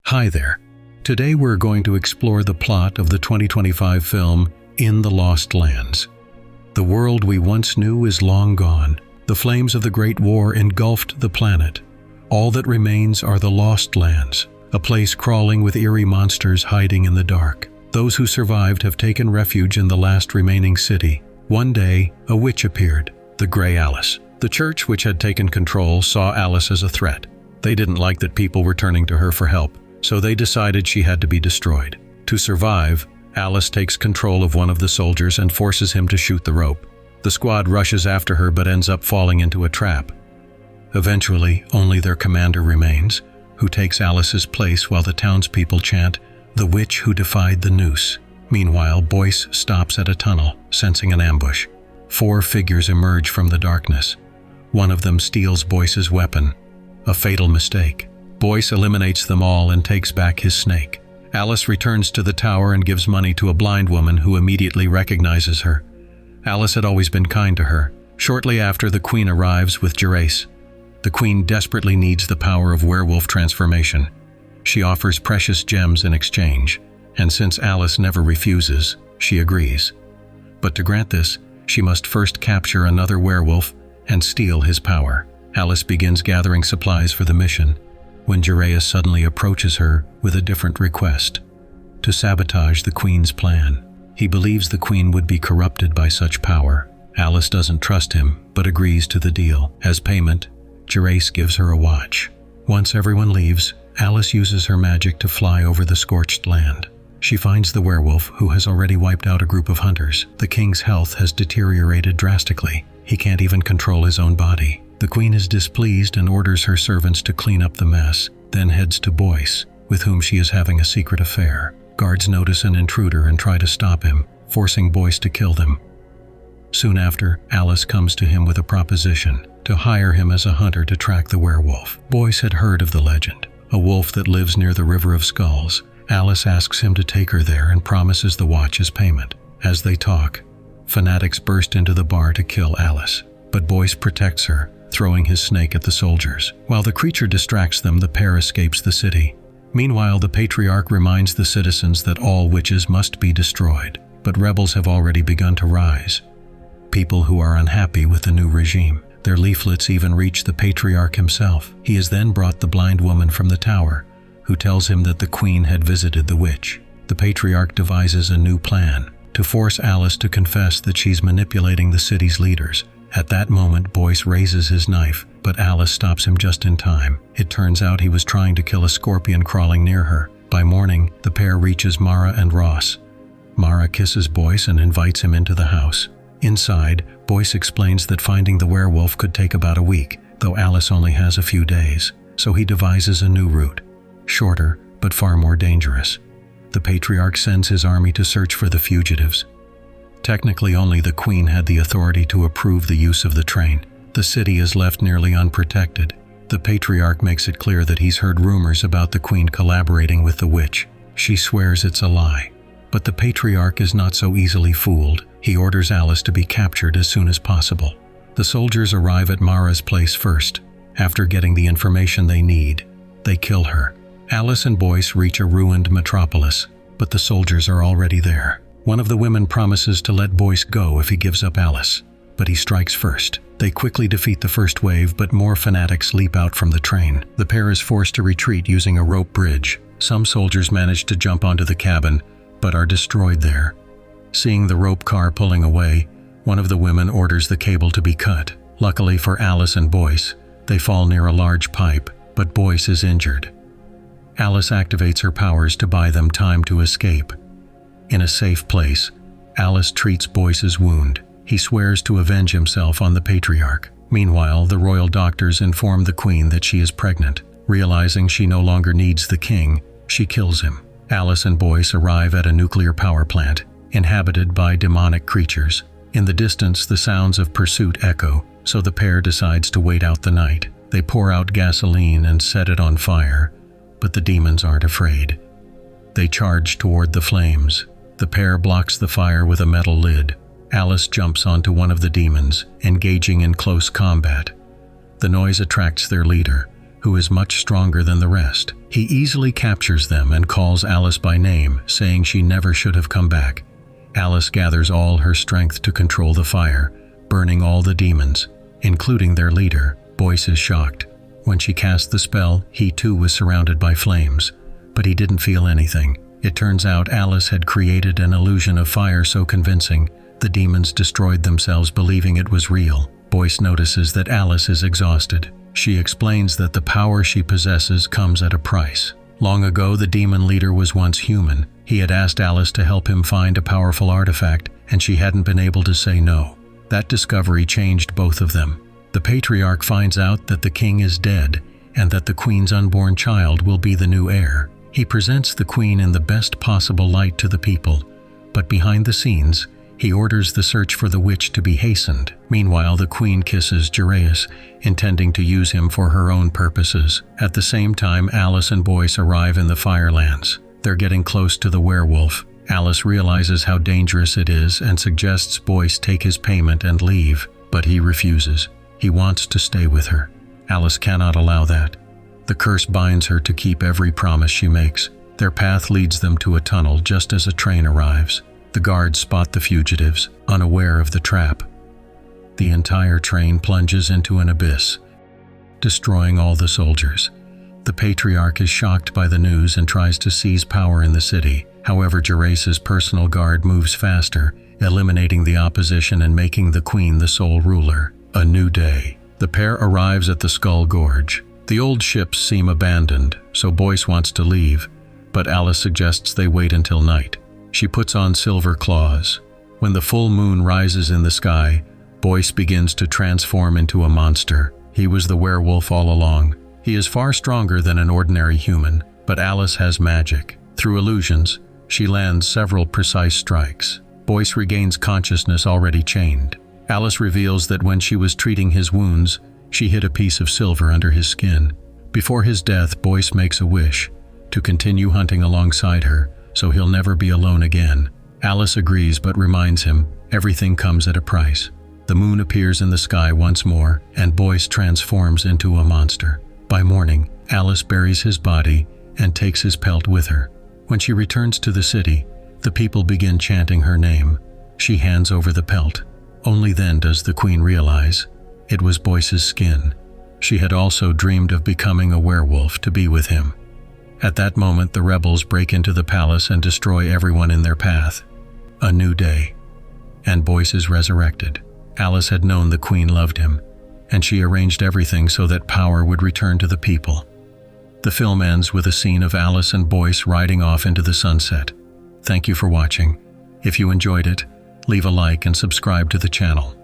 Hi there. Today we're going to explore the plot of the 2025 film In the Lost Lands. The world we once knew is long gone. The flames of the Great War engulfed the planet. All that remains are the Lost Lands, a place crawling with eerie monsters hiding in the dark. Those who survived have taken refuge in the last remaining city. One day, a witch appeared, the Grey Alice. The church, which had taken control, saw Alice as a threat. They didn't like that people were turning to her for help, so they decided she had to be destroyed. To survive, Alice takes control of one of the soldiers and forces him to shoot the rope. The squad rushes after her but ends up falling into a trap. Eventually, only their commander remains, who takes Alice's place while the townspeople chant, "The witch who defied the noose." Meanwhile, Boyce stops at a tunnel, sensing an ambush. 4 figures emerge from the darkness. One of them steals Boyce's weapon. A fatal mistake. Boyce eliminates them all and takes back his snake. Alice returns to the tower and gives money to a blind woman who immediately recognizes her. Alice had always been kind to her. Shortly after, the queen arrives with Gerace. The queen desperately needs the power of werewolf transformation. She offers precious gems in exchange, and since Alice never refuses, she agrees. But to grant this, she must first capture another werewolf and steal his power. Alice begins gathering supplies for the mission, when Gerace suddenly approaches her with a different request: to sabotage the queen's plan. He believes the queen would be corrupted by such power. Alice doesn't trust him, but agrees to the deal. As payment, Gerace gives her a watch. Once everyone leaves, Alice uses her magic to fly over the scorched land. She finds the werewolf, who has already wiped out a group of hunters. The king's health has deteriorated drastically. He can't even control his own body. The queen is displeased and orders her servants to clean up the mess, then heads to Boyce, with whom she is having a secret affair. Guards notice an intruder and try to stop him, forcing Boyce to kill them. Soon after, Alice comes to him with a proposition: to hire him as a hunter to track the werewolf. Boyce had heard of the legend, a wolf that lives near the River of Skulls. Alice asks him to take her there and promises the watch as payment. As they talk, fanatics burst into the bar to kill Alice, but Boyce protects her, throwing his snake at the soldiers. While the creature distracts them, the pair escapes the city. Meanwhile, the patriarch reminds the citizens that all witches must be destroyed, but rebels have already begun to rise. People who are unhappy with the new regime. Their leaflets even reach the patriarch himself. He is then brought the blind woman from the tower, who tells him that the queen had visited the witch. The patriarch devises a new plan: to force Alice to confess that she's manipulating the city's leaders. At that moment, Boyce raises his knife, but Alice stops him just in time. It turns out he was trying to kill a scorpion crawling near her. By morning, the pair reaches Mara and Ross. Mara kisses Boyce and invites him into the house. Inside, Boyce explains that finding the werewolf could take about a week, though Alice only has a few days. So he devises a new route, shorter but far more dangerous. The patriarch sends his army to search for the fugitives. Technically, only the queen had the authority to approve the use of the train. The city is left nearly unprotected. The patriarch makes it clear that he's heard rumors about the queen collaborating with the witch. She swears it's a lie. But the patriarch is not so easily fooled. He orders Alice to be captured as soon as possible. The soldiers arrive at Mara's place first. After getting the information they need, they kill her. Alice and Boyce reach a ruined metropolis, but the soldiers are already there. One of the women promises to let Boyce go if he gives up Alice, but he strikes first. They quickly defeat the first wave, but more fanatics leap out from the train. The pair is forced to retreat using a rope bridge. Some soldiers manage to jump onto the cabin, but are destroyed there. Seeing the rope car pulling away, one of the women orders the cable to be cut. Luckily for Alice and Boyce, they fall near a large pipe, but Boyce is injured. Alice activates her powers to buy them time to escape. In a safe place, Alice treats Boyce's wound. He swears to avenge himself on the patriarch. Meanwhile, the royal doctors inform the queen that she is pregnant. Realizing she no longer needs the king, she kills him. Alice and Boyce arrive at a nuclear power plant, inhabited by demonic creatures. In the distance, the sounds of pursuit echo, so the pair decides to wait out the night. They pour out gasoline and set it on fire, but the demons aren't afraid. They charge toward the flames. The pair blocks the fire with a metal lid. Alice jumps onto one of the demons, engaging in close combat. The noise attracts their leader, who is much stronger than the rest. He easily captures them and calls Alice by name, saying she never should have come back. Alice gathers all her strength to control the fire, burning all the demons, including their leader. Boyce is shocked. When she cast the spell, he too was surrounded by flames, but he didn't feel anything. It turns out Alice had created an illusion of fire so convincing, the demons destroyed themselves believing it was real. Boyce notices that Alice is exhausted. She explains that the power she possesses comes at a price. Long ago, the demon leader was once human. He had asked Alice to help him find a powerful artifact, and she hadn't been able to say no. That discovery changed both of them. The patriarch finds out that the king is dead, and that the queen's unborn child will be the new heir. He presents the queen in the best possible light to the people, but behind the scenes, he orders the search for the witch to be hastened. Meanwhile, the queen kisses Jaraeus, intending to use him for her own purposes. At the same time, Alice and Boyce arrive in the firelands. They're getting close to the werewolf. Alice realizes how dangerous it is and suggests Boyce take his payment and leave, but he refuses. He wants to stay with her. Alice cannot allow that. The curse binds her to keep every promise she makes. Their path leads them to a tunnel just as a train arrives. The guards spot the fugitives, unaware of the trap. The entire train plunges into an abyss, destroying all the soldiers. The patriarch is shocked by the news and tries to seize power in the city. However, Jaraeus's personal guard moves faster, eliminating the opposition and making the queen the sole ruler. A new day. The pair arrives at the Skull Gorge. The old ships seem abandoned, so Boyce wants to leave, but Alice suggests they wait until night. She puts on silver claws. When the full moon rises in the sky, Boyce begins to transform into a monster. He was the werewolf all along. He is far stronger than an ordinary human, but Alice has magic. Through illusions, she lands several precise strikes. Boyce regains consciousness already chained. Alice reveals that when she was treating his wounds, she hid a piece of silver under his skin. Before his death, Boyce makes a wish to continue hunting alongside her, so he'll never be alone again. Alice agrees but reminds him everything comes at a price. The moon appears in the sky once more, and Boyce transforms into a monster. By morning, Alice buries his body and takes his pelt with her. When she returns to the city, the people begin chanting her name. She hands over the pelt. Only then does the queen realize it was Boyce's skin. She had also dreamed of becoming a werewolf to be with him. At that moment, the rebels break into the palace and destroy everyone in their path. A new day, and Boyce is resurrected. Alice had known the queen loved him, and she arranged everything so that power would return to the people. The film ends with a scene of Alice and Boyce riding off into the sunset. Thank you for watching. If you enjoyed it, leave a like and subscribe to the channel.